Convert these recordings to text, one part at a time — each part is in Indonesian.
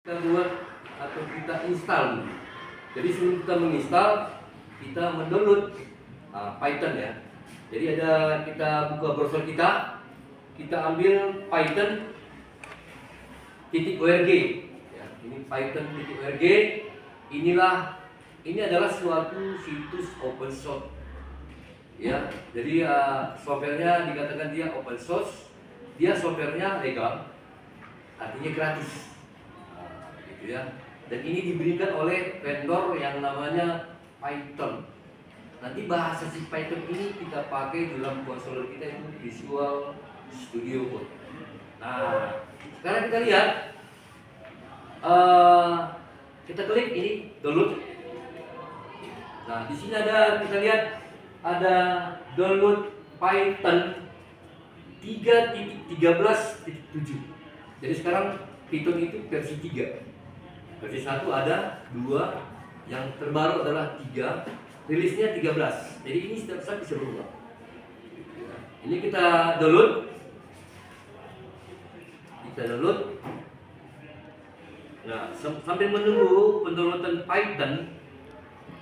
kita buat atau kita install. Jadi sebelum kita menginstal, kita mendownload Python ya. Jadi kita buka browser kita ambil Python .org ya. Ini Python.org. Ini adalah suatu situs open source ya. Jadi softwarenya dikatakan dia open source, dia softwarenya legal, artinya gratis gitu ya. Dan ini diberikan oleh vendor yang namanya Python. Nanti bahasa si Python ini kita pakai dalam konsolor kita itu Visual Studio Code. Nah, sekarang kita lihat, kita klik ini download. Nah, di sini kita lihat ada download Python 3.13.7. Jadi sekarang Python itu versi 3. Versi 1 ada, 2, yang terbaru adalah 3, rilisnya 13. Jadi ini setiap saat bisa berubah. Ini kita download. Nah, sambil menunggu pendownloadan Python,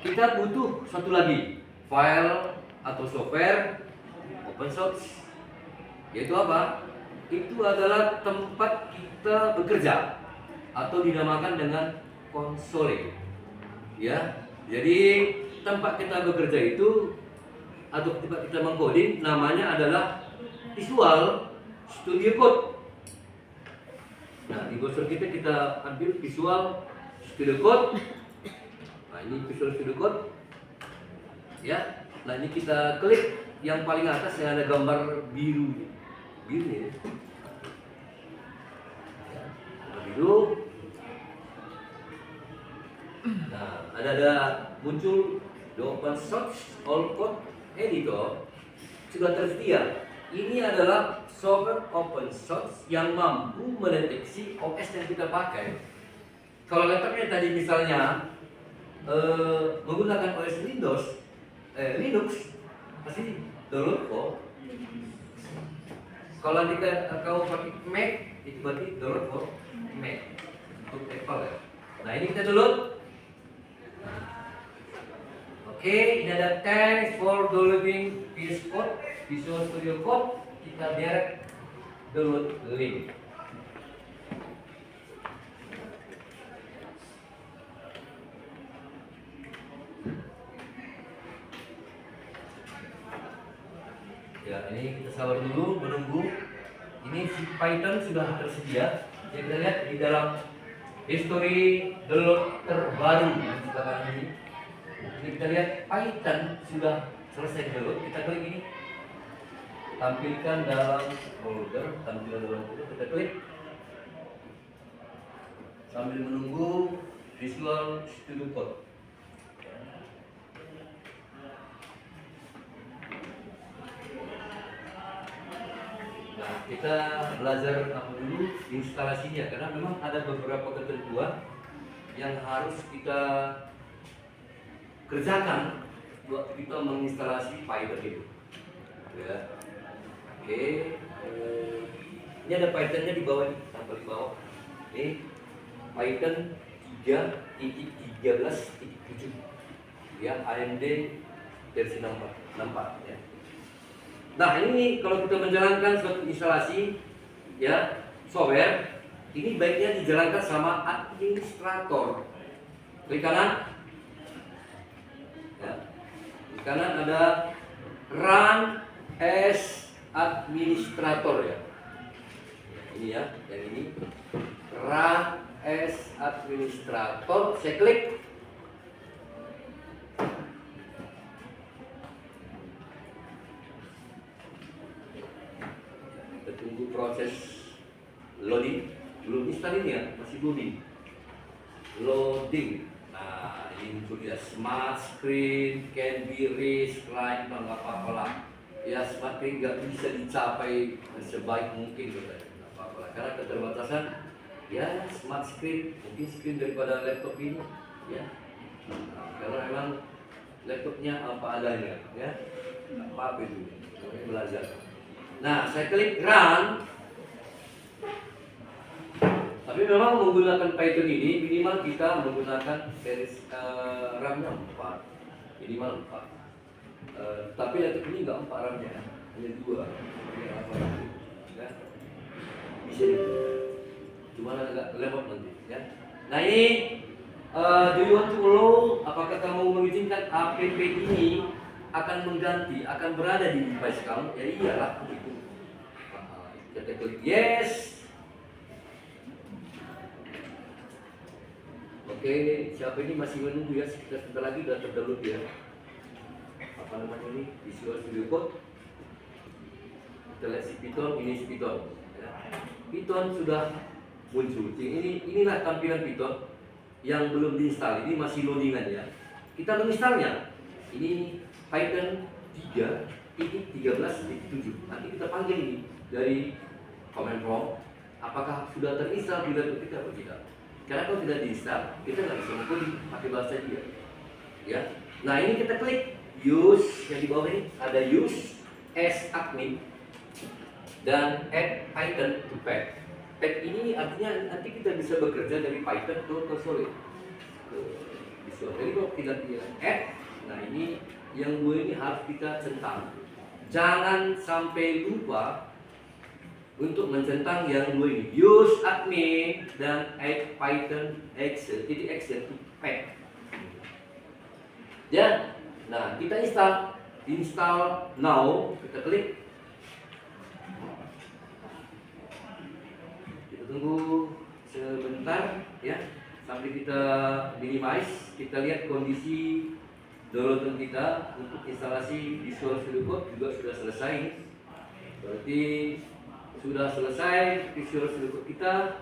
kita butuh satu lagi file atau software open source. Yaitu apa? Itu adalah tempat kita bekerja atau dinamakan dengan konsole. Ya. Jadi tempat kita bekerja itu atau tempat kita mengcoding namanya adalah Visual Studio Code. Nah, di browser kita ambil Visual Studio Code. Nah, ini Visual Studio Code. Ya. Nah, ini kita klik yang paling atas yang ada gambar biru. Biru ya. Gambar biru. Nah, ada muncul the open source all code editor sudah tersedia. Ini adalah software open source yang mampu mendeteksi OS yang kita pakai. Kalau laptopnya tadi misalnya menggunakan OS Linux pasti download kok. Kalau kau pakai Mac itu berarti download kok Mac untuk Apple ya. Nah, ini kita download. Oke, ini ada thanks for downloading VS Code, Visual Studio Code. Kita direct download link. Ya, ini kita sabar dulu, menunggu. Ini si Python sudah tersedia. Ya, kita lihat di dalam history download terbaru di belakang ini. Ini kita lihat Python sudah selesai download. Kita klik ini, tampilkan dalam folder, kita klik sambil menunggu Visual Studio Code. Nah, kita belajar apa dulu instalasinya, karena memang ada beberapa ketentuan yang harus kita kerjakan buat kita menginstalasi Python itu. Ya. Oke. Ini ada Pythonnya di bawah, tampil di bawah. Ini Python 3.13.7. Ya, AMD versi 64 ya. Nah, ini kalau kita menjalankan suatu instalasi ya software, ini baiknya dijalankan sama administrator. Klik kanan. Ya. Di kanan ada Run as Administrator ya. Ini ya, yang ini Run as Administrator. Saya klik. Kita tunggu proses loading. Belum install ini ya, masih loading. Nah, ini muncul ya, smart screen can be raised line, nggak apa-apa lah. Ya, smart screen nggak bisa dicapai sebaik mungkin, nggak apa-apa lah. Karena keterbatasan ya smart screen, mungkin screen daripada laptop ini ya. Nah, karena memang laptopnya apa adanya ya, apa itu, belajar. Nah, saya klik run. Tapi Tapi memang menggunakan Python ini minimal kita menggunakan series RAM-nya 4, minimal 4. Tapi laptop ini nggak 4 RAM-nya, hanya 2. Ya. Bisa gitu. Cuma agak lemot nanti ya. Nah ini do you want to allow, apakah kamu mengizinkan app ini akan mengganti, akan berada di device kamu? Ya iyalah itu. Kita klik yes. Oke, siapa ini masih menunggu ya, sebentar lagi udah terdownload ya. Apa namanya ini? Visual Studio Code. Kita lihat si Python, ini si Python. Ya. Python sudah muncul. Inilah tampilan Python yang belum diinstal. Ini masih loadingan ya. Kita menginstalnya. Ini Python 3.13.7. Nanti kita panggil ini dari command prompt. Apakah sudah terinstal di laptop kita atau tidak? Karena kalau tidak diinstal, kita nggak bisa mengoding pakai bahasa dia. Ya. Nah ini kita klik use yang di bawah ini ada use as admin dan add Python to path. Path ini artinya nanti kita bisa bekerja dari Python ke Solid. Jadi kalau tidak dia add, nah ini yang dua ini harus kita centang. Jangan sampai lupa untuk mencentang yang dua ini, use admin dan add Python Excel to path. Ya, nah kita install now, kita klik. Kita tunggu sebentar ya, sampai kita minimize. Kita lihat kondisi downloadan kita untuk instalasi Visual Studio Code juga sudah selesai. Berarti sudah selesai Visual Studio Code kita.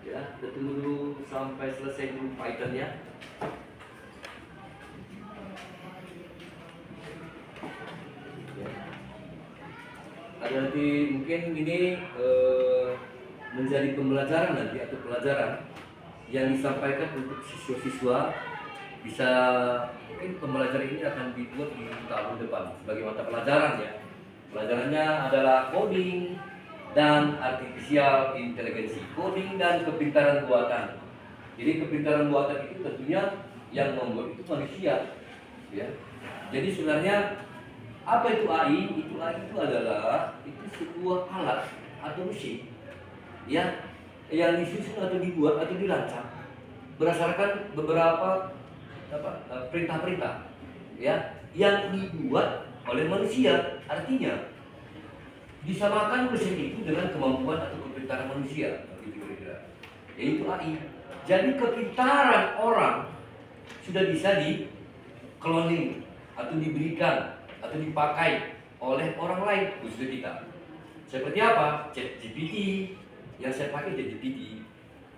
Ya, kita tunggu dulu sampai selesai dulu Python ya. Ada nanti mungkin ini menjadi pembelajaran nanti atau pelajaran yang disampaikan untuk siswa-siswa. Bisa mungkin pembelajaran ini akan dibuat di tahun depan sebagai mata pelajaran ya. Pelajarannya adalah coding dan artificial intelligence, coding dan kepintaran buatan. Jadi kepintaran buatan itu tentunya yang membuat itu manusia ya. Jadi sebenarnya apa itu AI? AI itu adalah sebuah alat atau mesin ya, yang disusun atau dibuat atau dirancang berdasarkan beberapa perintah-perintah ya, yang dibuat oleh manusia. Artinya disamakan mesin itu dengan kemampuan atau kepintaran manusia, yaitu AI. Jadi kepintaran orang sudah bisa di cloning atau diberikan atau dipakai oleh orang lain, khususnya kita. Seperti apa? ChatGPT yang saya pakai, ChatGPT,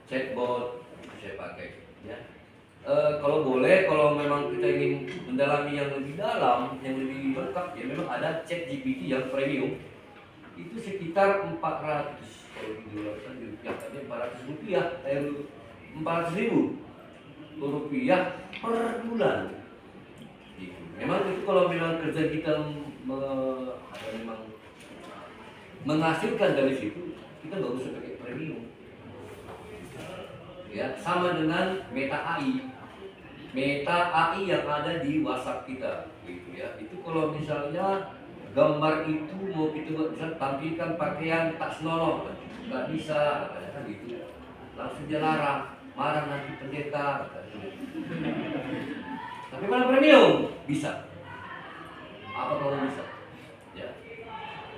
chatbot saya pakai. Ya. Kalau boleh, kalau memang kita ingin mendalami yang lebih dalam, yang lebih lengkap, ya memang ada ChatGPT yang premium. Itu sekitar 400, kalau di rupiah tadi 400 rupiah, 400.000 rupiah per bulan. Memang itu kalau memang kerja kita memang menghasilkan dari situ, kita nggak usah pakai premium. Ya, sama dengan Meta AI yang ada di WhatsApp kita, gitu ya. Itu kalau misalnya gambar itu mau kita bisa tampilkan pakaian tak senonoh, nggak bisa, kan gitu. Langsung dia larang, marah nanti pendeta. Tapi kalau premium bisa. Apa kalau bisa? Ya.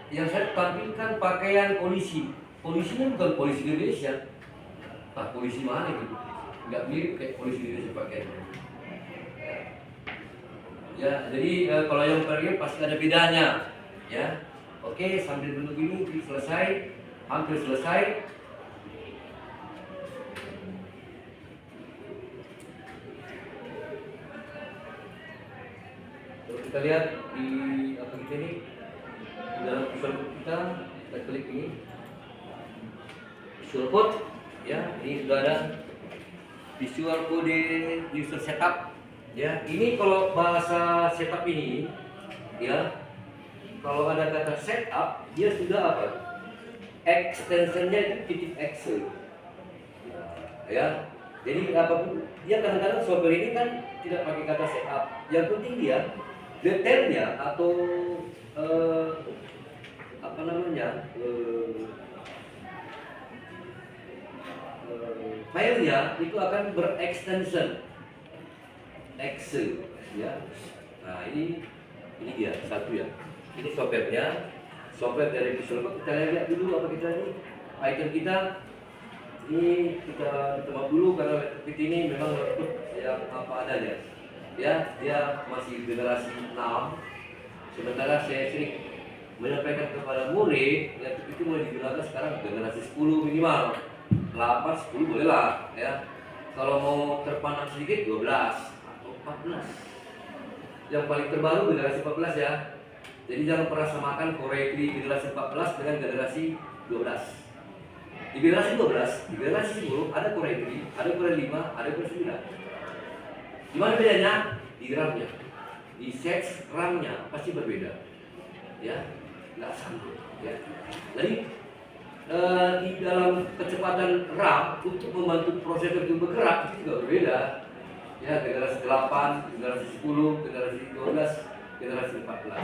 Yang saya tampilkan pakaian polisi. Polisinya bukan polisi Indonesia. Nah, polisi mana itu? Nggak mirip kayak polisi Indonesia pakaiannya. Ya, jadi kalau yang premium pasti ada bedanya. Ya. Oke, sambil menunggu ini selesai, hampir selesai. Kita lihat di apa kita ini, di dalam Visual Code kita klik ini Visual Code ya, ini sudah ada Visual Code User Setup ya. Ini kalau bahasa setup ini ya, kalau ada kata setup dia sudah apa, extensionnya itu .exe. ya. Jadi apapun dia kadang-kadang software ini kan tidak pakai kata setup. Yang penting dia detailnya atau apa namanya filenya itu akan berextension Excel ya. Nah ini dia satu ya. Ini softwarenya, software dari Visual Code. Kita lihat dulu apa kita ini Python kita. Ini kita tebak dulu karena laptop ini memang laptop yang apa adanya. Ya, dia masih generasi 6. Sementara saya sering menyampaikan kepada murid, laptop itu mulai digunakan sekarang generasi 10 minimal. 8, 10 boleh lah ya. Kalau mau terpandang sedikit 12 atau 14. Yang paling terbaru generasi 14 ya. Jadi jangan pernah samakan Core i3 generasi 14 dengan generasi 12. Di generasi 12, di generasi 10 ada Core i3, ada Core 5, ada Core 9. Gimana bedanya? Di RAM-nya, di set RAM-nya pasti berbeda, ya, nggak sama. Ya. Jadi di dalam kecepatan RAM untuk membantu prosesor itu bergerak itu juga berbeda. Ya, generasi 8, generasi 10, generasi 12, generasi 14.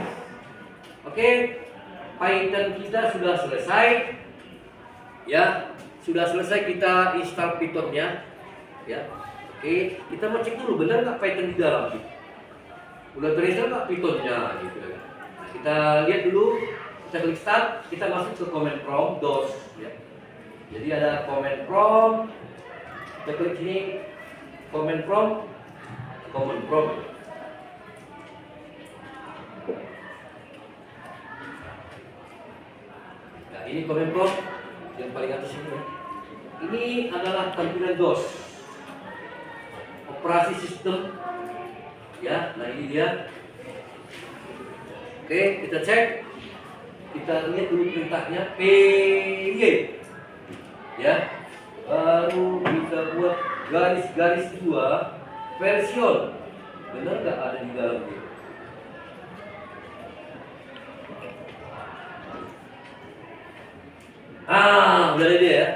Oke, Python kita sudah selesai. Ya, sudah selesai kita install Python-nya. Ya. Oke, kita mau cek dulu benar nggak Python di dalam. Udah terinstall nggak Python-nya gitu ya. Nah, kita lihat dulu, kita klik start, kita masuk ke command prompt DOS ya. Jadi ada command prompt. Kita klik sini command prompt. Nah, ini command prompt yang paling atas ini ya. Ini adalah tampilan DOS, operasi sistem ya. Nah ini dia. Oke, kita cek, kita lihat dulu perintahnya PY ya, baru kita buat garis-garis 2 version. Benar nggak ada di dalam ini? Udah ada dia ya.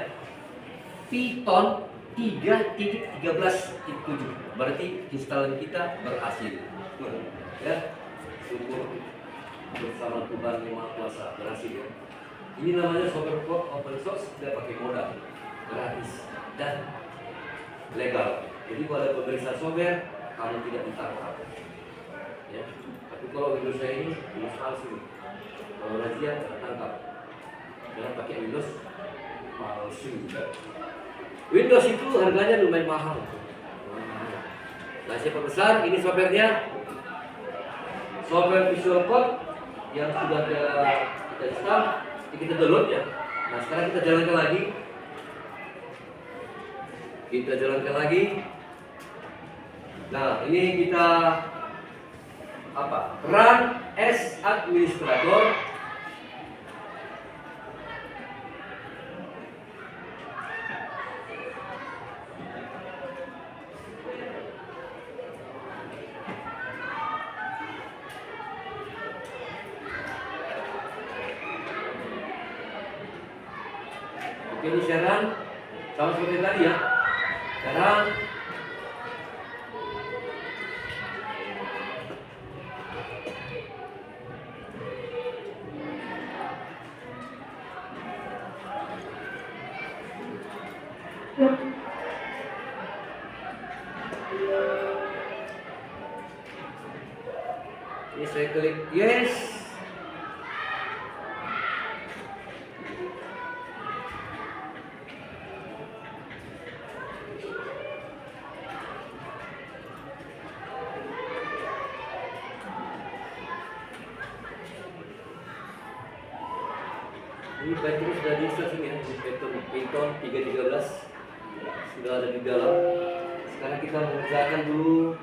Python 3.13.7. Berarti instalan kita berhasil. Ya. Syukur bersama Tuhan Yang Maha Kuasa berhasil ya. Ini namanya software code open source, tidak pakai modal, gratis dan legal. Jadi kalau ada pemeriksaan software, kamu tidak ditangkap. Ya. Tapi kalau Windows saya ini Windows palsu. Kalau razia tertangkap. Jangan pakai Windows palsu. Windows itu harganya lumayan mahal. Nah, siapa besar ini softwarenya, software Visual Code yang sudah kita install, kita download ya. Nah sekarang kita jalankan lagi. Nah ini kita run as administrator. Ini sekarang sama seperti tadi ya. Sekarang ini saya klik yes. Ini Python sudah di-install sini ya, Python 3.13 sudah ada di dalam. Sekarang kita mengerjakan dulu.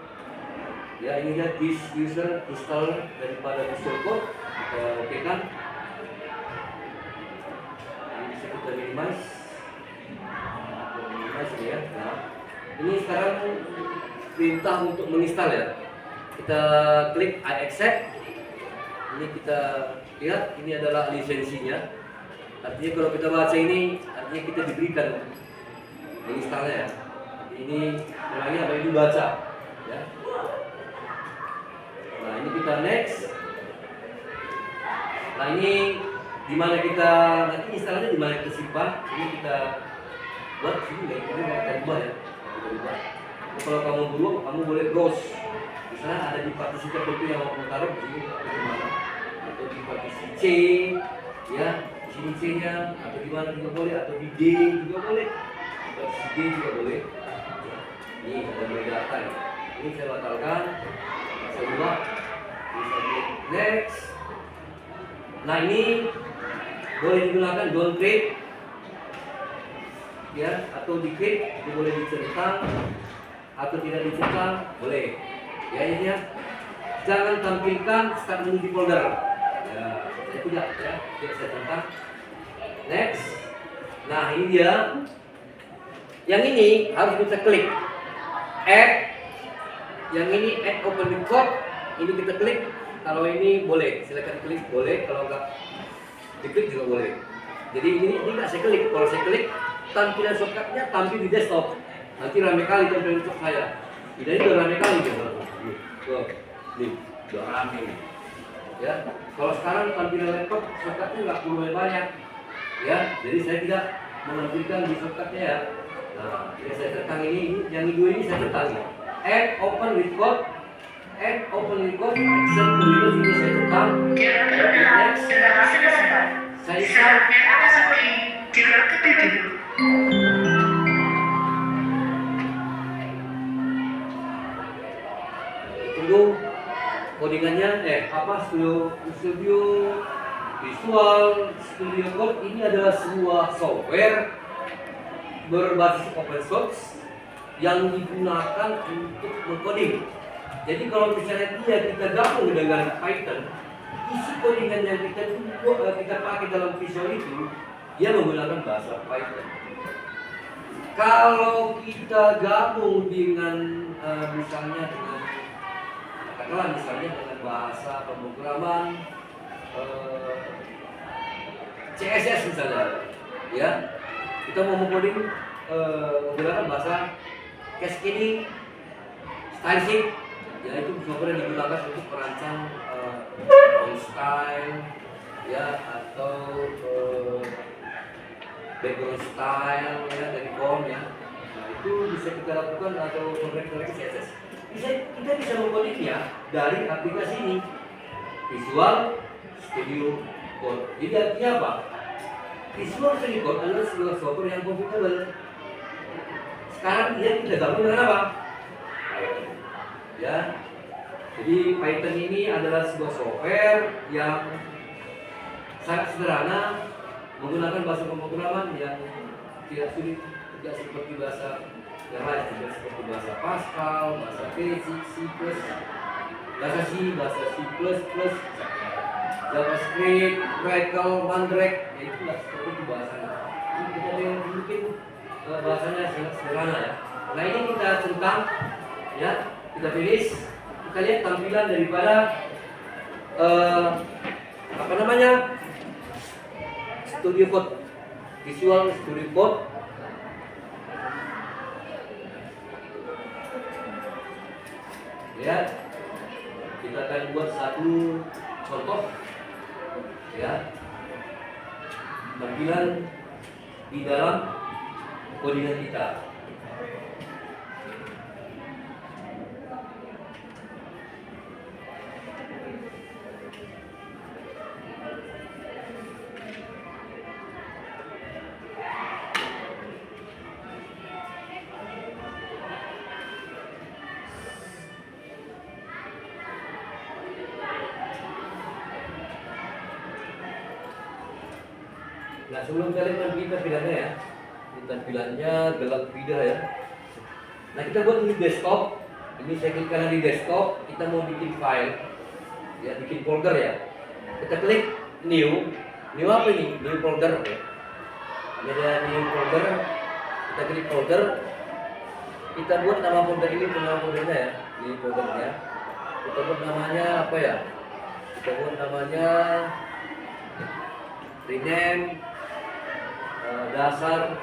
Ya ini dia this user install daripada Visual Code. Kita oke kan? Ini bisa kita minimize ini ya. Nah, ini sekarang perintah untuk menginstal ya. Kita klik I accept. Ini kita lihat ini adalah lisensinya. Artinya kalau kita baca ini, artinya kita diberikan menginstalnya ya. Ini mulainya apa itu baca ya. Nah ini kita next. Nah ini dimana kita nanti instalnya dimana kita simpan. Ini kita buat sini ya. Ini kita ubah ya. Kita ubah. Kalau kamu dulu kamu boleh browse. Misalnya ada di partisi tertentu yang mau taruh di sini bagaimana? Atau di partisi C ya, di sini C-nya atau di mana juga boleh, atau di D juga boleh. Partisi D juga boleh. Ini ada mulai data ya. Ini saya batalkan. Saya ubah. Ini saya klik next. Nah ini boleh digunakan downgrade ya, atau diklik, itu boleh dicentang atau tidak dicentang, boleh. Ya ini ya. Jangan tampilkan start menu di folder. Ya, saya tidak ya. Tidak saya centang. Next. Nah ini dia. Yang ini harus kita klik. Add. Yang ini add open record. Ini kita klik. Kalau ini boleh, silakan klik boleh. Kalau enggak diklik juga boleh. Jadi ini enggak saya klik. Kalau saya klik, tampilan shortcutnya tampil di desktop. Nanti rame kali tampilan desktop saya. Ini udah rame kali gitu. Tuh, nih, udah rame. Ya, kalau sekarang tampilan laptop shortcutnya nggak perlu banyak. Ya, jadi saya tidak menampilkan di shortcutnya ya. Nah, ya saya tekan ini, yang kedua ini saya tekan. Add open record. Add open record. Action to Windows ini saya tekan. Next. Saya start. Tunggu codingannya. Studio Visual Studio Code ini adalah sebuah software berbasis open source yang digunakan untuk mengcoding. Jadi kalau misalnya kita gabung dengan Python, isi codingan yang kita pakai dalam Visual itu dia menggunakan bahasa Python. Kalau kita gabung dengan misalnya dengan bahasa pemrograman CSS misalnya, ya kita mau mengcoding menggunakan bahasa cascading style sheet, yaitu software yang digunakan untuk merancang font style, ya atau background style ya dari font ya. Nah itu bisa kita lakukan atau software CSS. Kita bisa mengcodingnya dari aplikasi ini, Visual Studio Code. Jadi artinya apa? Visual Studio Code adalah sebuah software yang computable. Sekarang dia tidak gabung dengan apa? Ya. Jadi Python ini adalah sebuah software yang sangat sederhana, menggunakan bahasa pemrograman yang tidak sulit, tidak seperti bahasa yang lain, tidak seperti bahasa Pascal, bahasa C, C++, bahasa C++, JavaScript, Gradle, Mandrake, ya itu nggak seperti itu bahasanya. Ini kita yang mungkin bahasanya sangat sederhana ya. Nah ini kita centang, ya kita finish. Kita lihat tampilan daripada Studio Code, Visual Studio Code. Ya, kita akan buat satu contoh ya tampilan di dalam codingan kita. Nah sebelum kalian pergi tampilannya ya, ini tampilannya gelap beda ya. Nah kita buat ini desktop. Ini saya klik kanan di desktop. Kita mau bikin file, ya bikin folder ya. Kita klik new. New apa ini? New folder. Ya. Ini ada new folder. Kita klik folder. Kita buat nama folder ini, nama foldernya ya. Ini foldernya. Kita buat namanya apa ya? Kita buat namanya rename dasar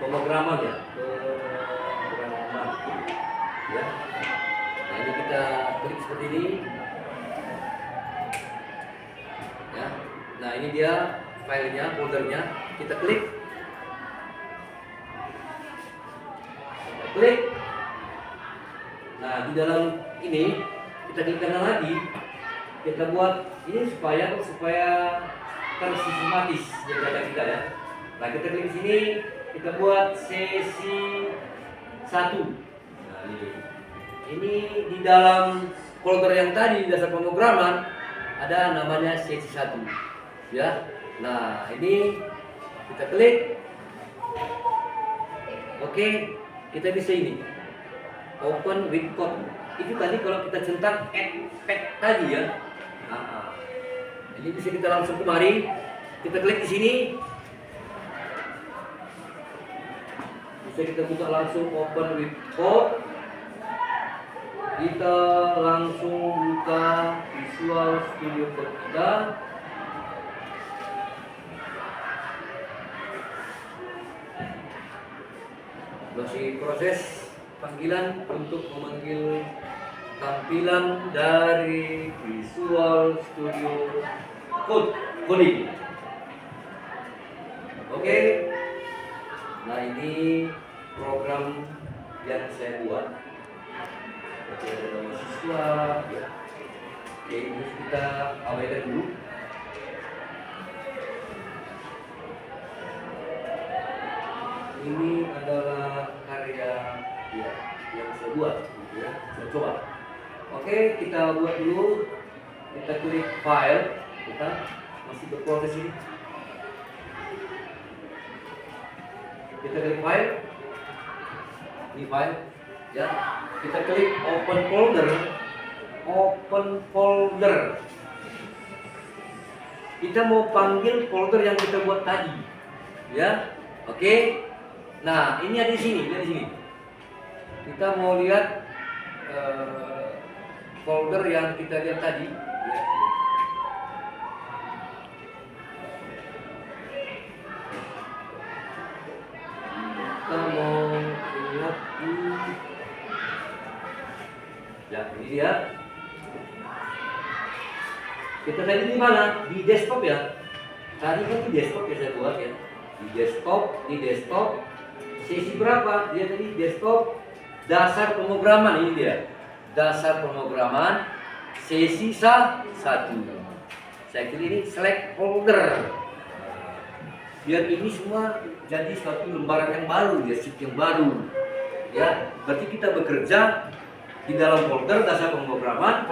pemrograman ya, pemrograman ya. Nah ini kita klik seperti ini ya. Nah ini dia filenya, foldernya, kita klik, nah di dalam ini kita klik kanan lagi, kita buat ini supaya tersistematis dari data kita ya. Nah kita klik sini, kita buat sesi 1. Nah ini di dalam folder yang tadi dasar pemrograman ada namanya sesi 1 ya. Nah ini kita klik, oke, kita bisa ini open with code. Itu tadi kalau kita centang add pack tadi ya. Nah, ini bisa kita langsung kemari, kita klik di sini, bisa kita buka langsung open with code. Kita langsung buka Visual Studio Code kita. Masih proses panggilan untuk memanggil tampilan dari Visual Studio Coding. Oke. Nah ini program yang saya buat. Oke, ada nama siswa ya. Oke, ini kita abaikan dulu. Ini adalah karya ya, yang saya buat gitu ya. Saya coba. Oke, kita buat dulu. Kita klik file. Kita masih berproses ini. Kita klik file. Ini file ya. Kita klik open folder. Open folder. Kita mau panggil folder yang kita buat tadi. Ya. Oke. Nah, ini ada di sini, di sini. Kita mau lihat folder yang kita lihat tadi. Ya. Kita mau lihat ya, ini dia. Kita tadi di mana? Di desktop ya. Tadi kan di desktop ya saya buat ya. Di desktop. Sesi berapa? Dia tadi desktop dasar pemrograman, ini dia. Dasar pemrograman sesi 1. Saya klik ini select folder. Biar ini semua jadi suatu lembaran yang baru, ya, sheet yang baru. Ya, berarti kita bekerja di dalam folder dasar pemrograman.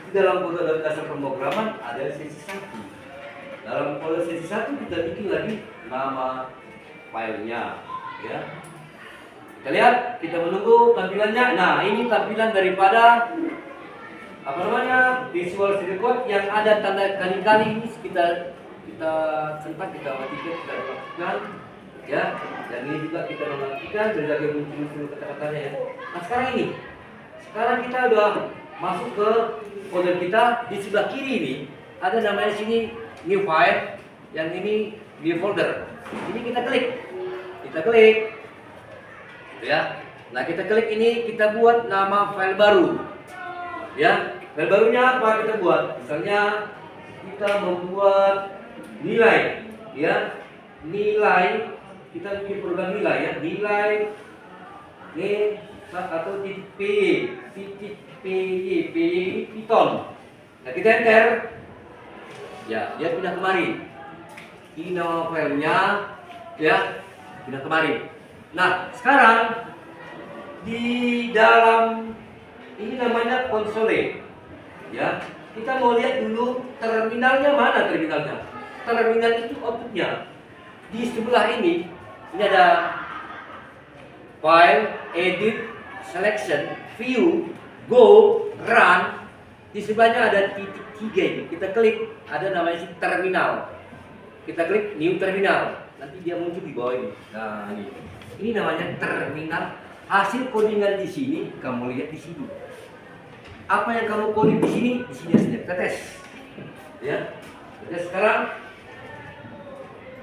Di dalam folder dasar pemrograman ada sesi 1. Dalam folder sesi 1 kita bikin lagi nama filenya. Ya. Kita lihat, kita menunggu tampilannya. Nah, ini tampilan daripada apa namanya? Visual Studio Code yang ada tanda kali-kali ini kita centang, kita matikan, kita matikan ya. Dan ini juga kita matikan berbagai muncul kata-katanya ya. Nah, sekarang kita udah masuk ke folder kita. Di sebelah kiri ini ada namanya sini new file, yang ini new folder. Ini kita klik ya. Nah kita klik ini, kita buat nama file baru ya. File barunya apa kita buat? Misalnya kita membuat nilai ya, nilai, kita bikin program nilai ya, nilai ini atau titik PY Python. Nah kita enter ya, dia pindah kemari. Ini nama filenya ya, pindah kemari. Nah sekarang di dalam ini namanya konsole ya. Kita mau lihat dulu terminalnya mana. Terminal itu outputnya di sebelah ini ada file, edit, selection, view, go, run. Di sebelahnya ada titik 3 ini. Kita klik, ada namanya terminal. Kita klik new terminal. Nanti dia muncul di bawah ini. Nah, ini namanya terminal. Hasil codingan di sini kamu lihat di sini. Apa yang kamu coding di sini hasilnya. Kita tes. Ya. Kita sekarang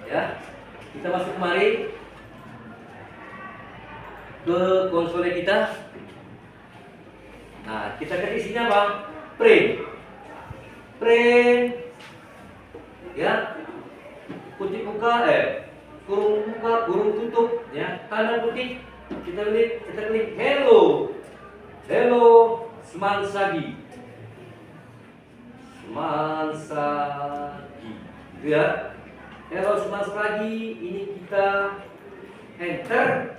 ya. Kita masuk kemari. ke konsol kita. Nah, kita ketik sini apa? Print. Ya. Kutip buka, kurung buka, kurung tutup, ya. Tanda kutip. Kita klik hello. Hello Semansagi. Gitu ya. Hello Semansagi, ini kita enter,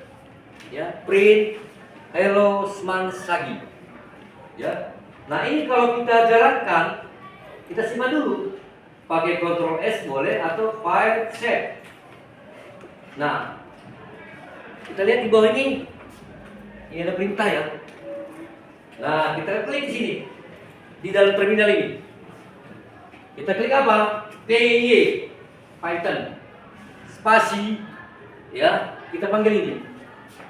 ya, print hello Semansagi, ya. Nah, ini kalau kita jalankan, kita simpan dulu, pakai Ctrl S boleh atau file save. Nah, kita lihat di bawah ini ada perintah, ya. Nah, kita klik di sini, di dalam terminal ini. Kita klik apa? PY Python spasi, ya, kita panggil ini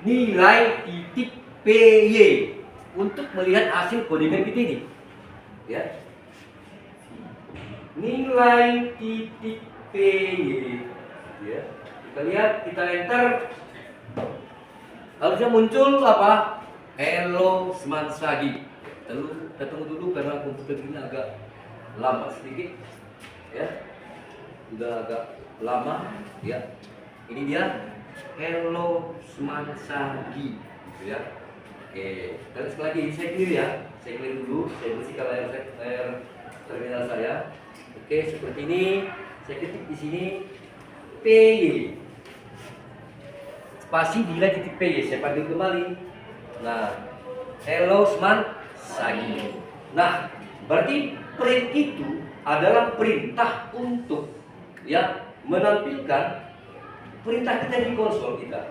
nilai titik PY untuk melihat hasil codingan kita ini, ya. Nilai titik PY, ya. Kita lihat, kita enter, harusnya muncul apa? Hello Semansagi. Kita tunggu dulu karena komputer ini agak lama sedikit, ya. Sudah agak lama, ya. Ini dia hello Semansagi, gitu ya. Oke, dan sekali lagi saya clear, ya. Saya clear dulu, saya bersihkan layar terminal saya. Oke, seperti ini. Saya ketik di sini PY spasi nilai titik PY. Saya panggil kembali. Nah, hello Semansagi. Nah, berarti print itu adalah perintah untuk, ya, menampilkan perintah kita di konsol kita,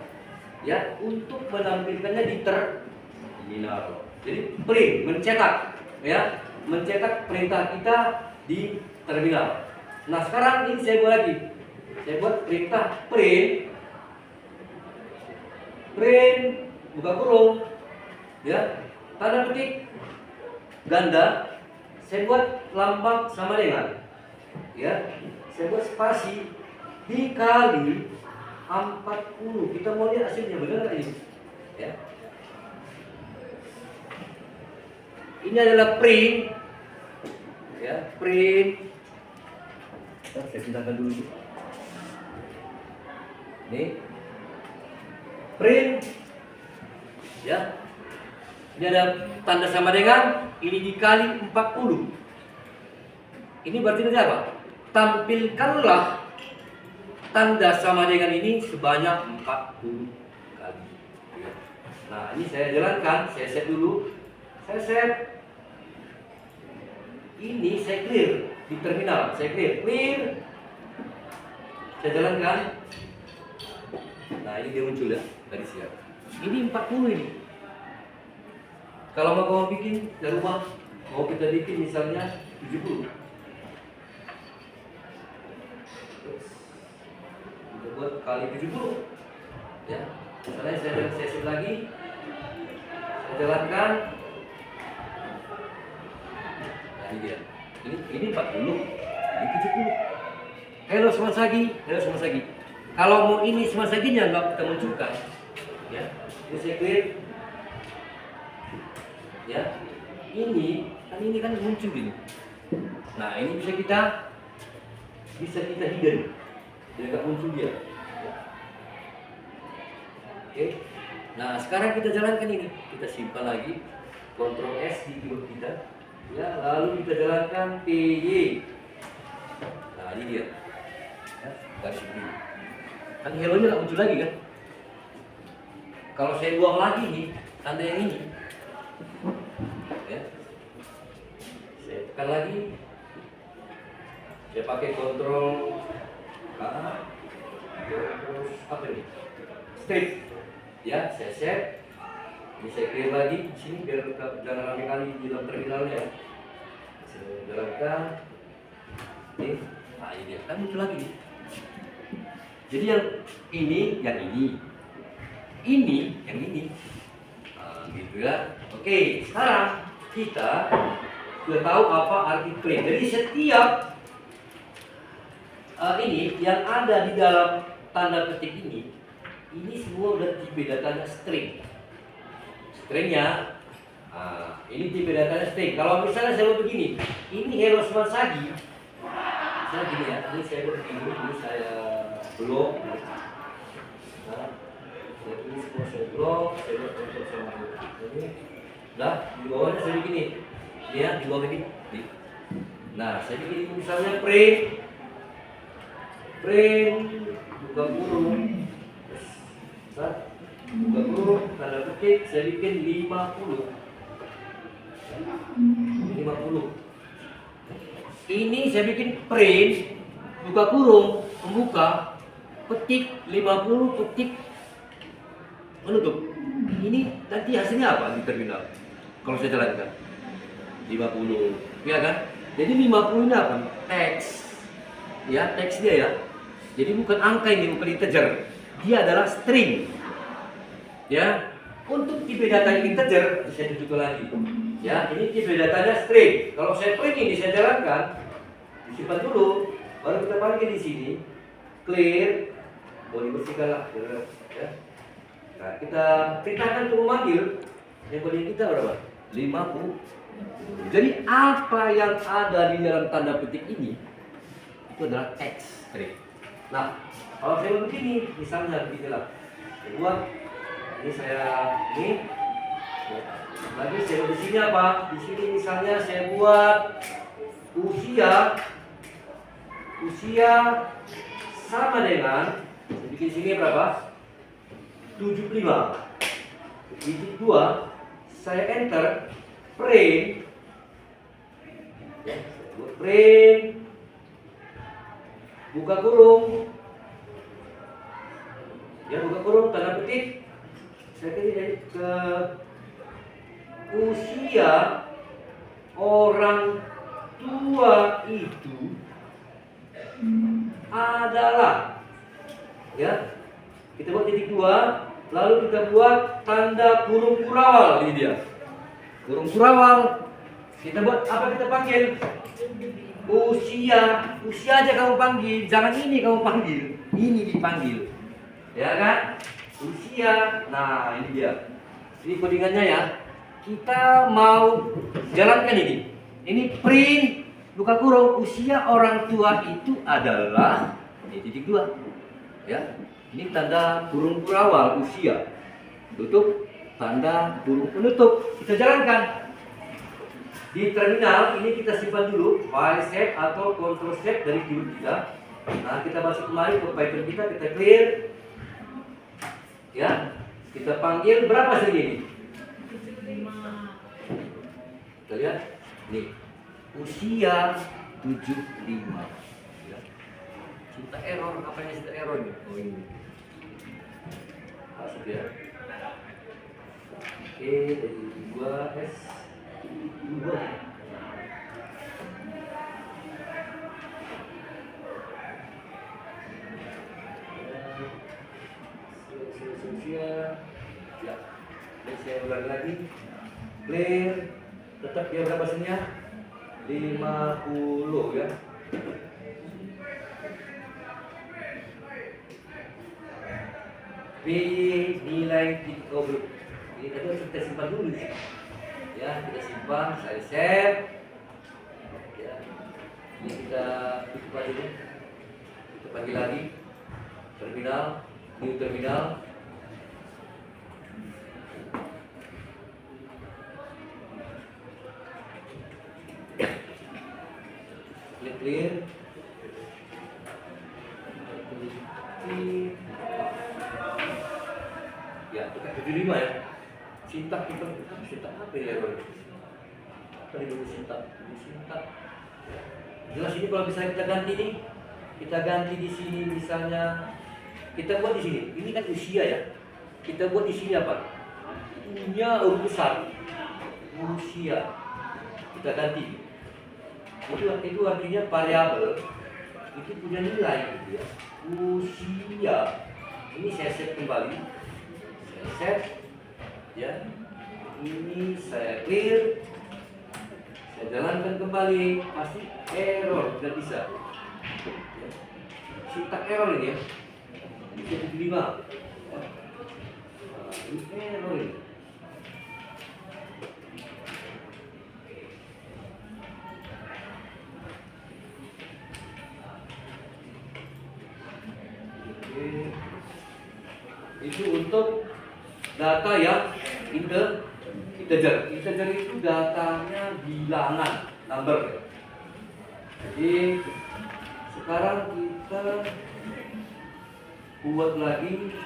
ya, untuk menampilkannya di terminal. Jadi print, mencetak, ya, mencetak perintah kita di terminal. Nah, sekarang ini saya buat lagi. Saya buat perintah print buka kurung, ya, tanda petik ganda. Saya buat lambang sama dengan, ya, saya buat spasi dikali 40. Kita mau lihat hasilnya benar nggak ini, ya. Ini adalah print, ya, print. Saya pindahkan dulu. Ini print, ya. Ini ada tanda sama dengan, ini dikali 40. Ini berarti nanti apa? Tampilkanlah tanda sama dengan ini sebanyak 40 kali. Nah, ini saya jalankan, saya set dulu. Saya set. Ini saya clear di terminal, saya clear. Saya jalankan. Nah, ini dia muncul, ya, dari siap. Ini 40 ini. Kalau mau bikin dari rumah, mau kita bikin misalnya 70. Kita buat kali 70, ya. Misalnya saya set lagi, saya jalankan. Nah, ini dia. Ini 40, ini 70. Hello Semansagi. Kalau mau ini Semansaginya nggak kita munculkan, ya. Ini saya clear. Ya, ini kan muncul ini. Nah, ini bisa kita hidden, jadi nggak muncul dia. Oke. Nah, sekarang kita jalankan ini, kita simpan lagi, Ctrl S di keyboard kita, ya. Lalu kita jalankan PY. Nah, ini dia, ya, garis ini. Kan hello-nya nggak muncul lagi, kan? Kalau saya buang lagi nih tanda yang ini, ya, saya tekan lagi, saya pakai kontrol terus apa ini, strip, ya, saya set. Ini saya clear lagi di sini biar jangan rame kali di dalam terminalnya. Saya jalankan ini. Nah, ini dia, kan muncul lagi nih. Jadi yang ini yang ini, nah, gitu ya. Oke, sekarang kita sudah tahu apa arti print. Jadi setiap ini yang ada di dalam tanda petik ini semua udah dibedakan string. stringnya. Ini tipe datanya string. Kalau misalnya saya buat begini, ini Hello Smart Sagi. Misalnya gini ya, ini saya buat begini, ini saya blok. Nah, ini semua saya blok, saya buat untuk sama ini. Nah, di bawahnya saya bikin ini. Lihat di bawah ini. Nah, saya bikin misalnya print, buka kurung, buka kurung, tanda petik, saya bikin 50. Ini saya bikin print, buka kurung, membuka, petik 50, petik, menutup. Ini nanti hasilnya apa di terminal? Kalau saya jalankan 50, ya kan? Jadi 50 ini apa? Teks, ya teks dia ya. Jadi bukan angka ini, bukan integer, dia adalah string, ya. Untuk tipe data integer, saya tunjukkan lagi. Ya, ini tipe datanya string. Kalau saya print ini, saya jalankan, disimpan dulu, baru kita panggil di sini, clear, boleh dibersihkan lah, ya. Nah, kita perintahkan untuk memanggil, yang paling kita berapa? 50. Jadi apa yang ada di dalam tanda petik ini, itu adalah teks string. Nah, kalau saya begini, misalnya beginilah, saya buat, ini saya ini. Lagi saya di sini apa? Di sini misalnya saya buat usia sama dengan, bikin sini berapa? 75. Titik 2, saya enter print. Ya, saya buat print, buka kurung. Ya, buka kurung, tanda petik. Saya kira ke usia orang tua itu adalah, ya, kita buat titik 2, lalu kita buat tanda kurung kurawal. Ini dia kurung kurawal. Kita buat apa, kita panggil usia aja kamu panggil, jangan ini kamu panggil, ini dipanggil, ya kan, usia. Nah, ini dia, ini codingannya ya. Kita mau jalankan ini print, buka kurung, usia orang tua itu adalah, ini titik 2, ya. Ini tanda kurung kurawal usia, tutup, tanda kurung penutup. Kita jalankan di terminal. Ini kita simpan dulu, file save atau control save dari keyboard kita. Nah, kita masuk kembali ke Python kita clear, ya. Kita panggil berapa segini? Kita lihat nih, usia 75, ya. Cinta error, apa yang cinta error ini? Oh, ini masuk ya. Oke, dari 2S 2. Ya, ini saya ulangi lagi, clear. Tetap dia berapa persennya? 50, ya. B nilai titik belum. Ini tadi harus kita simpan dulu, ya. Kita simpan, saya save, ya. Ini kita tutup aja dulu. Kita panggil lagi terminal, new terminal. Clear. Ya, itu kan 75 ya. Sintak itu, sintak apa ya, Bro? Tadi dulu sintak. Jelas ini kalau misalnya kita ganti nih, kita ganti di sini misalnya, kita buat di sini. Ini kan usia ya. Kita buat di sini apa? Punya huruf besar. Usia. Kita ganti. Itu artinya variabel itu punya nilai, gitu ya. Usia. Ini saya set kembali. Saya set, ya. Ini saya clear. Saya jalankan kembali, pasti error, tidak bisa. Ya. Sintak error ini ya. Ini 75. Ini error ini. Oke. Itu untuk data yang integer. Integer itu datanya bilangan, number. Jadi sekarang kita buat lagi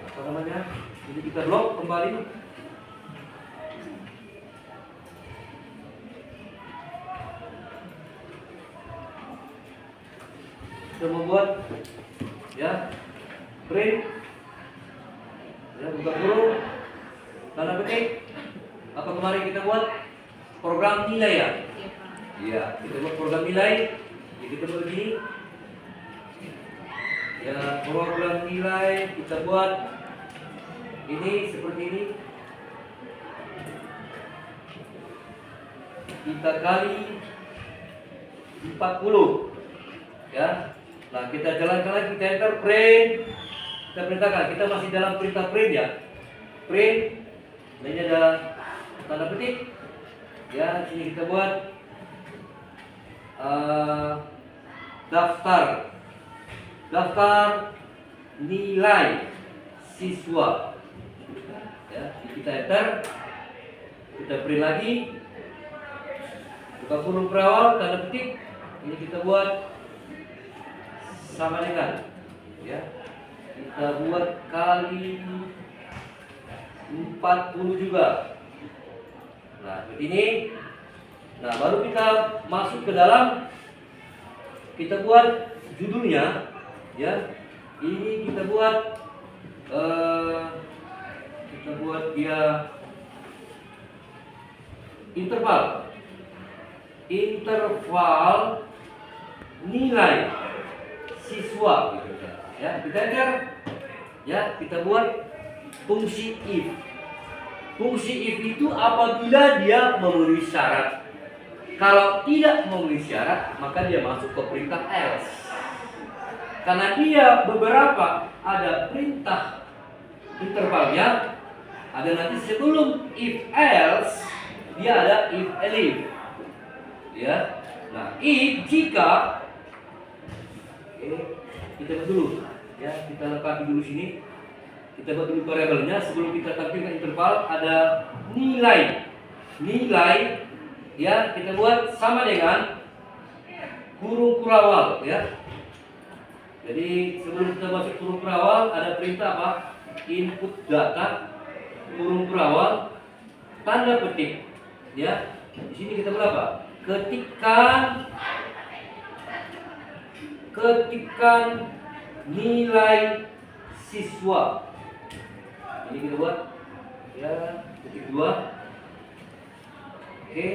apa namanya? Jadi kita blok kembali. Kita membuat ya print ya, buka kurung tanda petik. Apa kemarin kita buat program nilai ya? Iya, kita buat program nilai. Jadi kita buat begini. Ya, program nilai kita buat ini seperti ini. Kita kali 40 ya. Nah, kita jalankan lagi, kita enter print. Kita perintahkan, kita masih dalam perintah print ya. Print. Nah, ini ada tanda petik. Ya, sini kita buat daftar nilai siswa. Ya, kita enter. Kita print lagi. Buka kurung berawal, tanda petik. Ini kita buat sama dengan ya, kita buat kali 40 juga. Nah, seperti ini. Nah, baru kita masuk ke dalam, kita buat judulnya ya. Ini kita buat dia interval nilai siswa gitu ya. Kita enter ya, kita buat fungsi if. Fungsi if itu apabila dia memenuhi syarat. Kalau tidak memenuhi syarat, maka dia masuk ke perintah else. Karena dia beberapa ada perintah intervalnya, ada nanti sebelum if else dia ada if elif. Ya. Nah, if jika kita buat dulu ya, kita lengkapi dulu sini. Kita buat dulu variabelnya sebelum kita tampilkan interval. Ada nilai ya, kita buat sama dengan kurung kurawal ya. Jadi sebelum kita masuk kurung kurawal ada perintah apa? Input data kurung kurawal tanda petik ya. Di sini kita berapa? Ketikkan nilai siswa. Ini kita buat ya, ketik 2. Oke.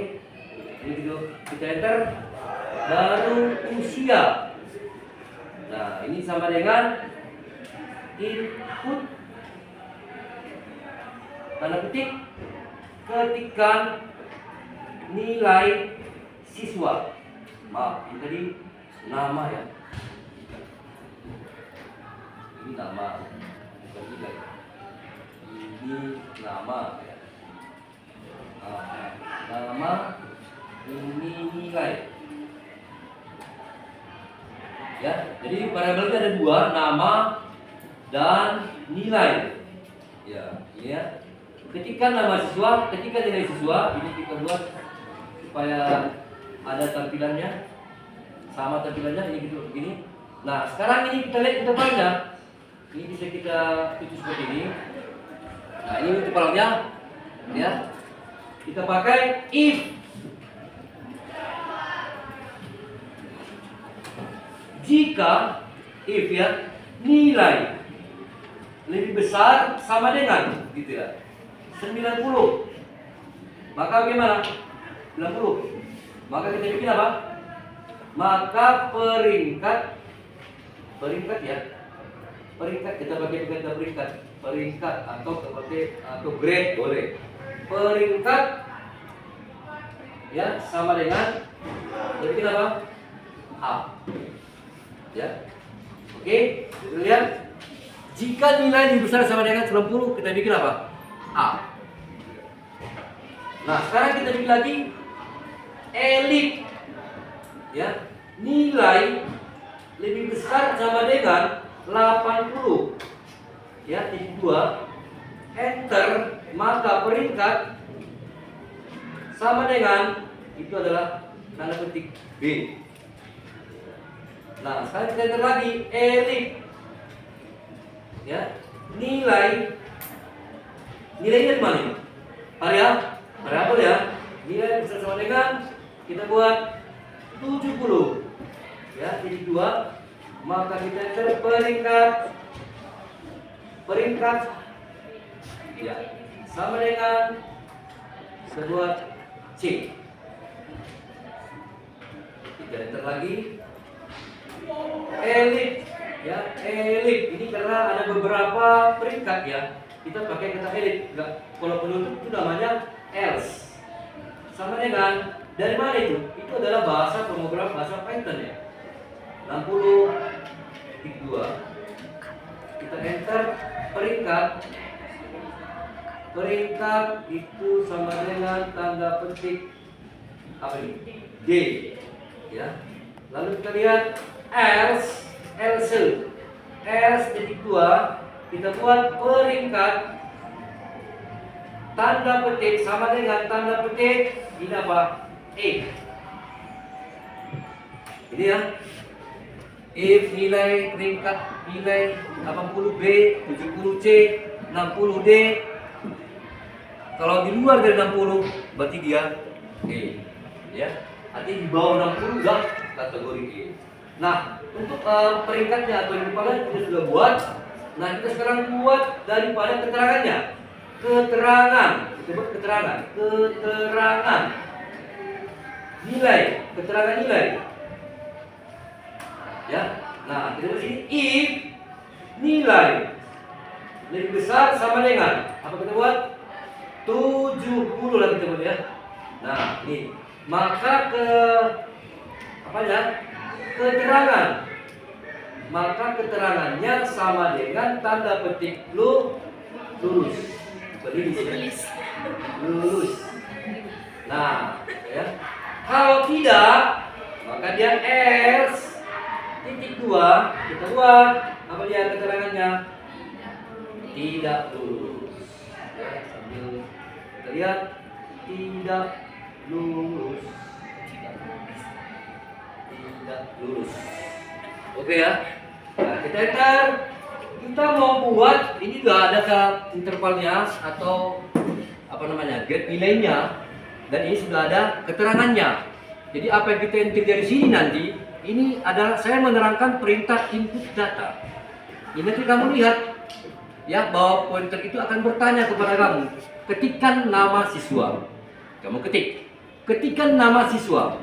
Ini kita enter. Baru usia. Nah, ini sama dengan input tanda petik ketikkan nilai siswa. Maaf, ini tadi nama ya. Ini nama, bukan nilai. Ini nama ya. Nama, ini nilai. Ya, jadi variabelnya ada dua, nama dan nilai. Ya, ini ya. Ketikkan nama siswa, ketikkan nilai siswa. Ini kita buat supaya ada tampilannya, sama tampilannya. Ini gitu begini. Nah, sekarang ini kita lihat intervalnya. Ini bisa kita tulis seperti ini. Nah, ini intervalnya ya. Kita pakai if jika if ya, nilai lebih besar sama dengan gitu ya 90, maka bagaimana? 90. Maka kita bikin apa? Maka peringkat ya. Peringkat kita pakai kata peringkat atau grade boleh. Peringkat ya sama dengan bikin apa? A. Ya. Oke, kita lihat. Jika nilai lebih besar sama dengan 90, kita bikin apa? A. Nah, sekarang kita bikin lagi elif. Ya, nilai lebih besar sama dengan 80. Ya, titik 2. Enter, maka peringkat sama dengan itu adalah tanda petik B. Nah, sekarang kita enter lagi elip. Ya, nilainya di mana ini? Variabel ya. Nilai bisa sama dengan kita buat 70. Ya, titik 2. Maka kita enter peringkat ya sama dengan sebuah C. Kita enter lagi elip. Ya, elip ini karena ada beberapa peringkat ya. Kita pakai kata elip. Kalau penutup itu namanya else. Sama dengan dari mana itu? Itu adalah bahasa pemrogram bahasa Python ya. 60.2. Kita enter peringkat itu sama dengan tanda petik apa ini? D. Ya. Lalu kita lihat else titik 2 kita buat peringkat tanda petik sama dengan tanda petik ini apa? E. Ini ya. If nilai peringkat nilai 80B, 70C, 60D. Kalau di luar dari 60 berarti dia E. Ya. Artinya di bawah 60 enggak kategori E. Nah, untuk peringkatnya atau yang kepala kita sudah buat. Nah, kita sekarang buat daripada keterangannya. Keterangan. Kita buat keterangan. Keterangan nilai. Ya. Nah, kita buat sini if nilai lebih besar sama dengan apa kita buat? 70 lah kita buat ya. Nah, ini. Maka keterangan. Maka keterangannya sama dengan tanda petik lulus. Lulus. Nah, ya. Kalau tidak, maka dia else titik 2 kita buat apa dia keterangannya? Tidak lulus. Ya, sambil kita lihat tidak lulus. Oke ya. Nah, kita enter. Kita mau buat ini juga ada ke intervalnya atau apa namanya? Get nilainya dan ini sudah ada keterangannya. Jadi apa yang kita enter dari sini nanti ini adalah saya menerangkan perintah input data. Ini nanti kamu lihat ya bahwa pointer itu akan bertanya kepada kamu. Ketikkan nama siswa. Kamu ketikkan nama siswa.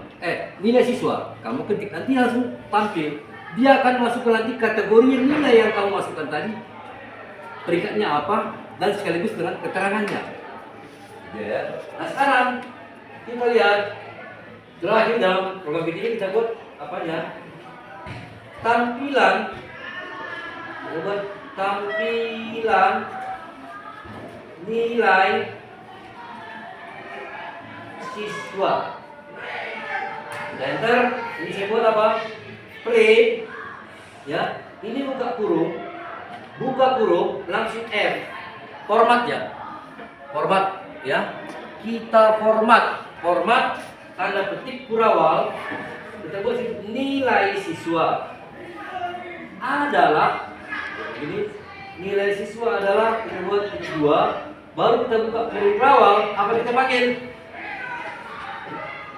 Nilai siswa, kamu ketik nanti langsung tampil. Dia akan masuk ke nanti kategori nilai yang kamu masukkan tadi. Peringkatnya apa dan sekaligus dengan keterangannya. Ya. Nah, sekarang kita lihat terakhir dalam program ini kita buat apanya? Tampilan nilai siswa. Enter, ini saya buat apa? Print, ya. Ini buka kurung, langsung F. Format ya. Kita format tanda petik kurawal. Kita buat nilai siswa adalah ini. Nilai siswa adalah kita buat titik 2. Baru kita buka kurung kurawal. Apa kita panggil?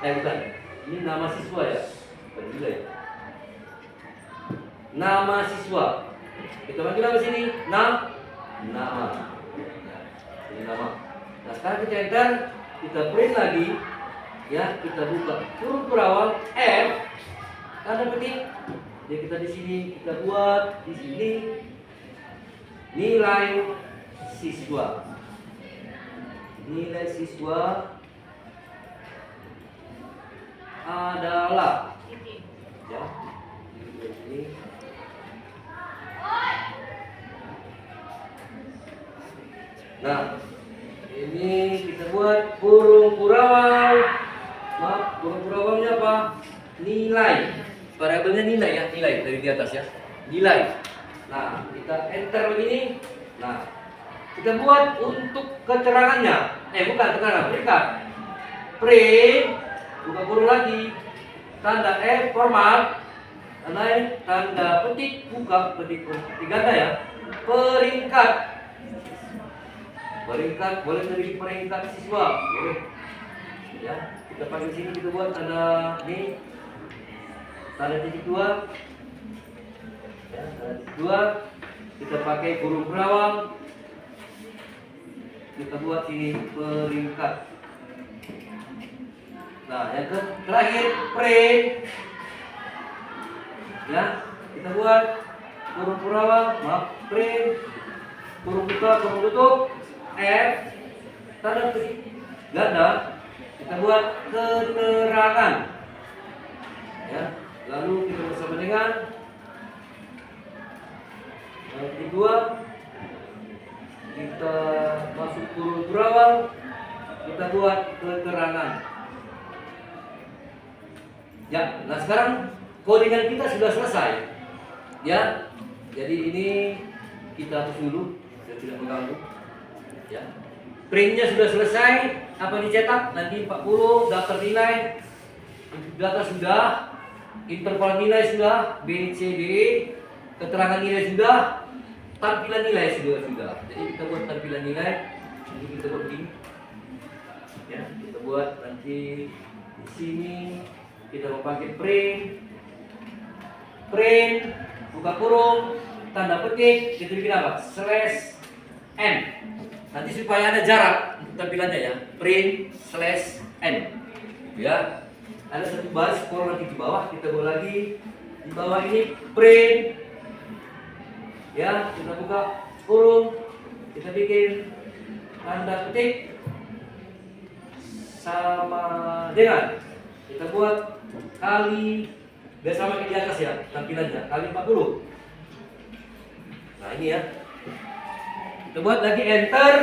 Bukan. Ini nama siswa ya, nilai. Nama siswa. Kita panggil apa sini? Nama. Ya, ini nama. Nah, sekarang kita enter, kita print lagi, ya, kita buka kurung kurawal F, tanda petik. Ya, kita di sini kita buat di sini nilai siswa. Nilai siswa adalah ya ini. Nah, ini kita buat kurung kurawal. Kurung kurawalnya apa? Nilai. variabelnya nilai ya, nilai dari di atas ya, nilai. Nah, kita enter begini. Nah, kita buat untuk keterangannya. Bukan keterangan, peringkat. Print, buka kurung lagi, tanda format, tanda petik, buka petik ganda ya. Peringkat. Peringkat boleh dari peringkat siswa, boleh. Ya, kita pakai sini kita buat tanda ini, tanda titik 2. Ya, tanda titik 2. Kita pakai kurung berawal. Kita buat sini peringkat. Nah, yang terakhir print. Ya, kita buat kurung berawal, print, kurung buka, kurung tutup, F, tanda petik ganda. Kita buat keterangan. Ya, lalu kita bersama dengan titik 2. Kita masuk kurung berawal, kita buat keterangan. Ya, nah sekarang codingan kita sudah selesai. Ya, jadi ini kita hapus dulu, saya tidak mengganggu. Ya, printnya sudah selesai, apa dicetak nanti 40, daftar nilai, data sudah, interval nilai sudah, B, C, D, keterangan nilai sudah, tampilan nilai sudah. Jadi kita buat tampilan nilai. Ini kita buat begini. Ya, kita buat nanti di sini kita mau pakai print, buka kurung, tanda petik, kita bikin apa? /n. Nanti supaya ada jarak untuk tampilannya ya. Print/n. Ya. Ada satu baris scroll nanti di bawah, kita buat lagi di bawah ini print. Ya, kita buka kurung, kita bikin tanda petik sama dengan kita buat kali, biar sama kayak di atas ya tampilannya, kali 40. Nah ini ya, kita buat lagi enter,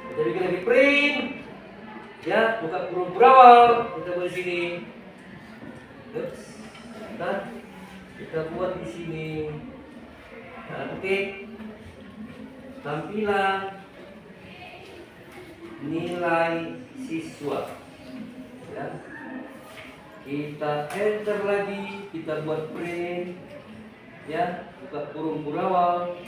kita bikin lagi print, ya buka kurung berawal, kita buat di sini. Kita buat di sini. Ketik tampilan nilai siswa. Ya. Kita enter lagi, kita buat print. Ya, buka kurung berawal.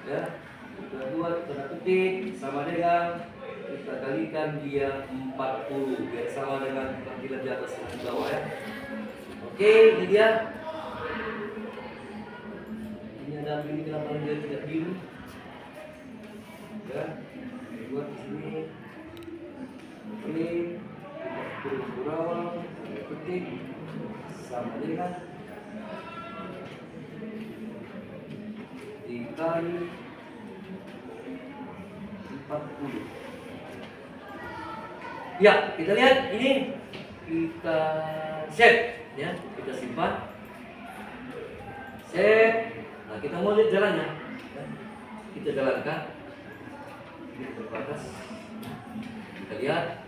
Ya, kita buat tanda petik sama dengan kita kalikan dia 40 biar sama dengan tampilan di atas dan di bawah ya. Oke, ini dia. Ada ini kenapa dia tidak biru? Ya, buat di sini. Oke, kurung berawal, petik, sama dengan dikali 40. Ya, kita lihat ini, kita save, ya, kita simpan, save. Nah, kita mau lihat jalannya. Kita jalankan. Ini terbatas. Kita lihat.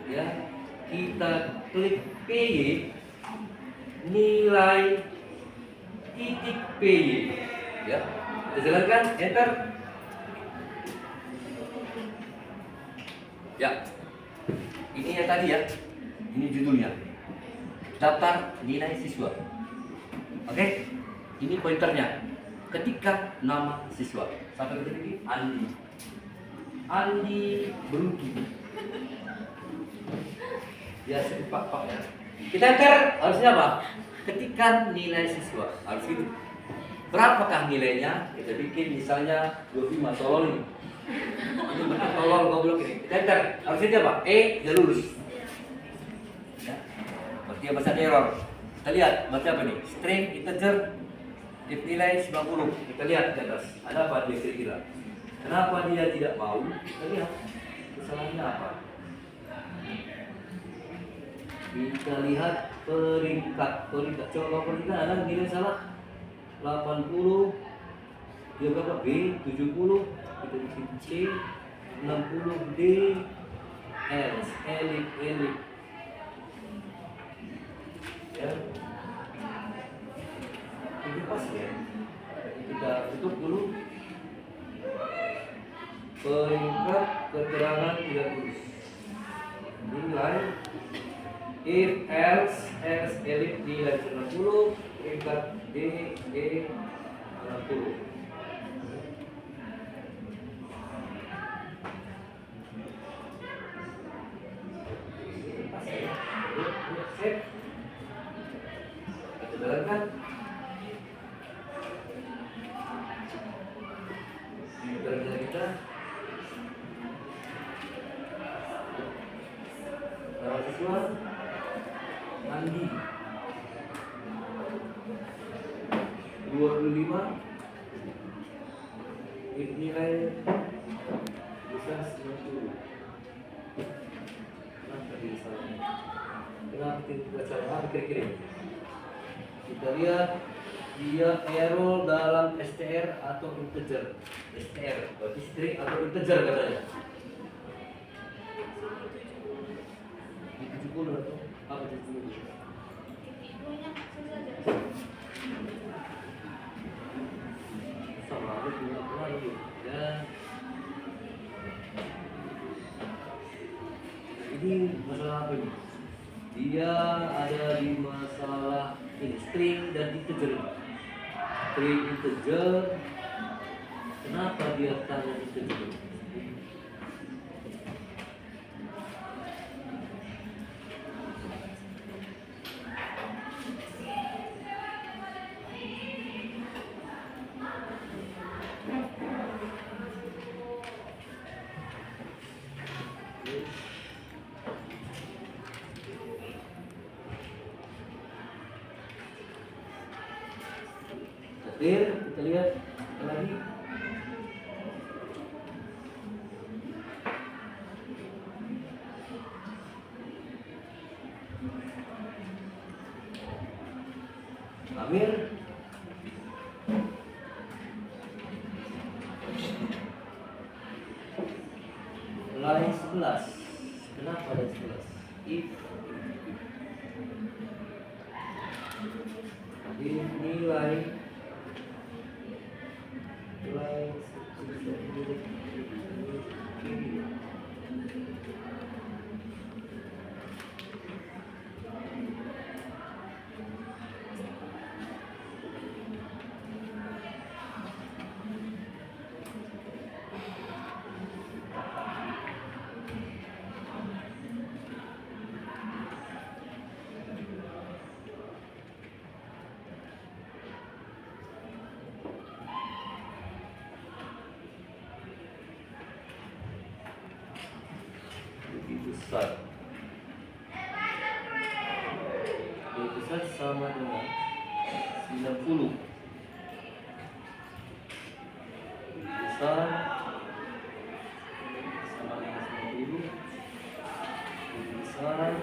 Ya, kita klik PY, nilai titik PY. Ya, kita jalankan, enter. Ya, ini yang tadi ya. Ini judulnya. Daftar nilai siswa. Oke? Ini pointernya. Ketikkan nama siswa. Sampai ke titik Andi. Andi Beruki. Ya, pak ya. Kita enter, harusnya apa? Ketikkan nilai siswa. Harus gitu. Berapakah nilainya? Kita bikin misalnya 25 tolol ini. Ini benar tolol goblok ini. Kita enter. Harusnya apa? Dia lulus. Ya. Berarti apa saja error. Kita lihat baca apa nih? String integer tip nilai 90. Kita lihat di atas. Ada apa dia kira-kira? Kenapa dia tidak mau? Kita lihat kesalahannya apa. Kita lihat peringkat. Coba peringkat ada nilai salah 80. Dia berapa? B 70. Kita bikin C 60 D S elik. ya. Ini pas ya. Kita tutup dulu. Peringkat keterangan tidak tulis. Nilai if else elif nilai 90, peringkat D 60. Kita jalankan. Kerja kita siswa mandi 25 nilai bisa 90. Kenapa dia salah? Kenapa tidak salah? Kira-kira kita lihat dia error dalam str atau integer. Str berarti string atau integer katanya. Di 70 atau apa 70? Sama ada lagi ya. Ini masalah apa ini? Dia ada di masalah ini string dan integer. String integer. Kenapa dia tanya integer? Kita lihat lagi. Amir line 11. Kenapa line 11? If nilai besar. Lebih besar sama dengan 90. Lebih besar sama dengan 90. Lebih besar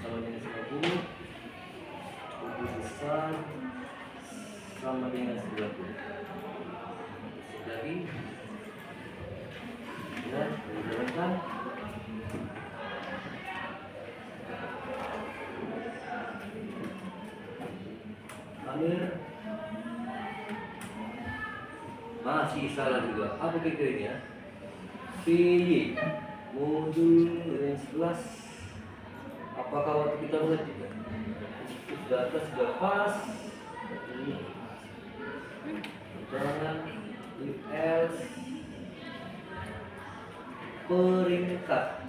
sama dengan 90. Lebih besar sama dengan 90. Jadi ya, dijalankan. Masih salah juga. Apa kriteria? PY modul range 11. Apakah waktu kita melihat data sudah pas? Jangan if else peringkat.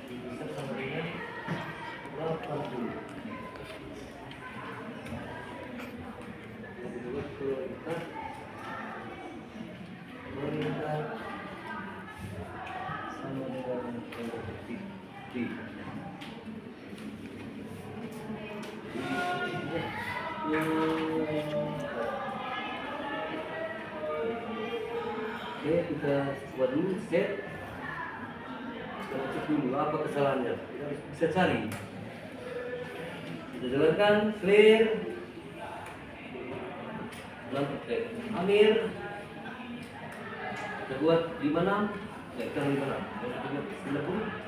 Ini bisa sama Oke, kita buat dulu set. Kita cek dulu apa kesalahannya. Kita bisa cari. Kita jalankan clear. Amir. Kita buat 56. Kita 56. Kita buat 90.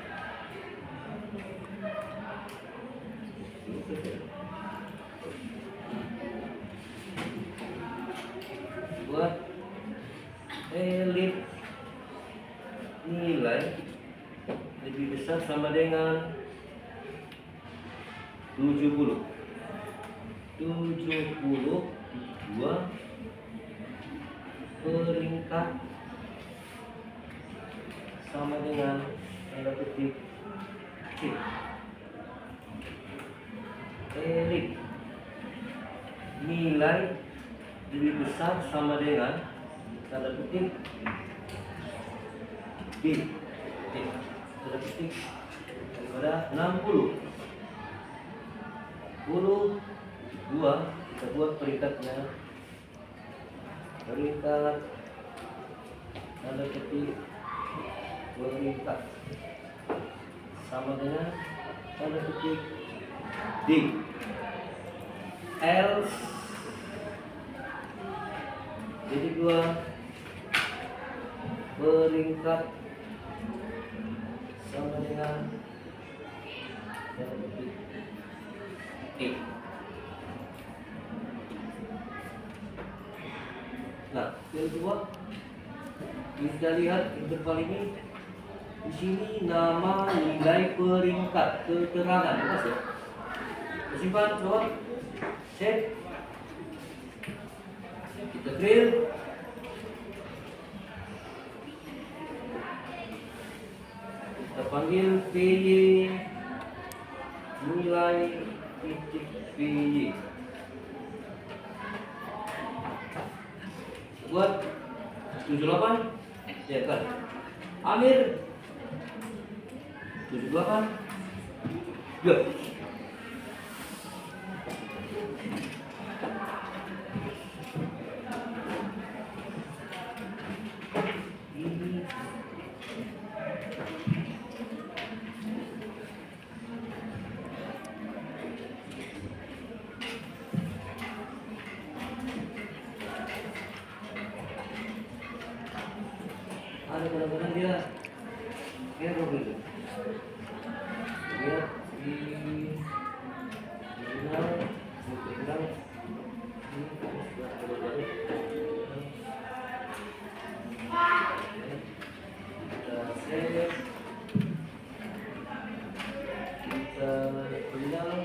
Buat elit nilai lebih besar sama dengan 70. 72 peringkat sama dengan tanda petik C. Elit nilai lebih besar sama dengan tanda petik B. Tanda petik daripada 60. 2 kita buat peringkatnya, peringkat tanda petik peringkat sama dengan tanda petik D. Else jadi 2 peringkat sama dengan tanda petik E. Nah, yang kedua kita lihat interval ini. Di sini nama nilai peringkat keterangan, jelas ya. Simpan, coba save. Kita clear. Kita panggil PY nilai titik PY. Buat 78 ya kan. Amir 78 ya. Ini ada kadang-kadang dia error gitu. Lihat di terminal, kita save, kita terminal,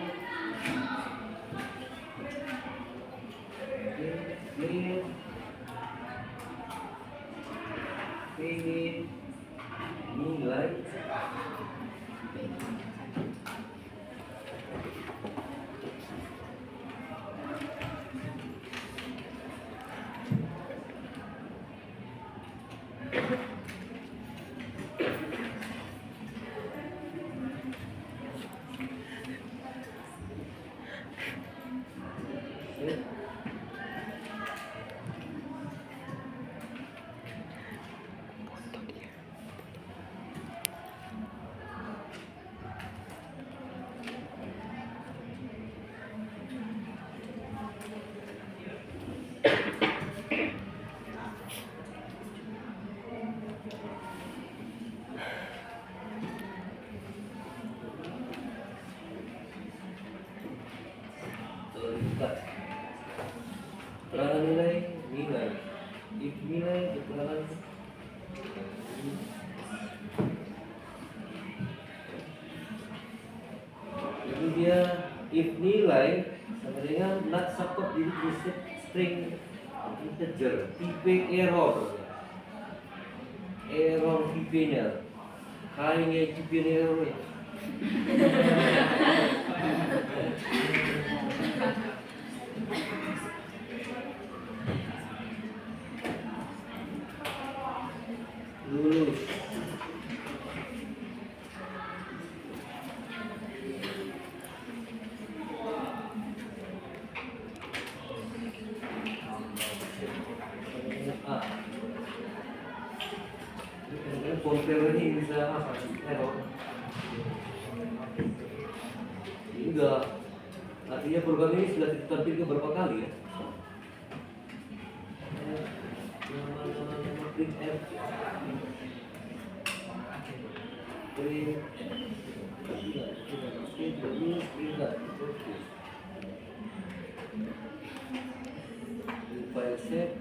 clear. Ini nilai keterangan nilai if nilai keterangan itu dia if nilai sama dengan not support di string integer tipe error tipenya kayaknya tipe error ya. Lulus. software ini bisa apa sih? Error. Enggak. Artinya program ini sudah ditampilkan berapa kali ya? Print F. Print. File set.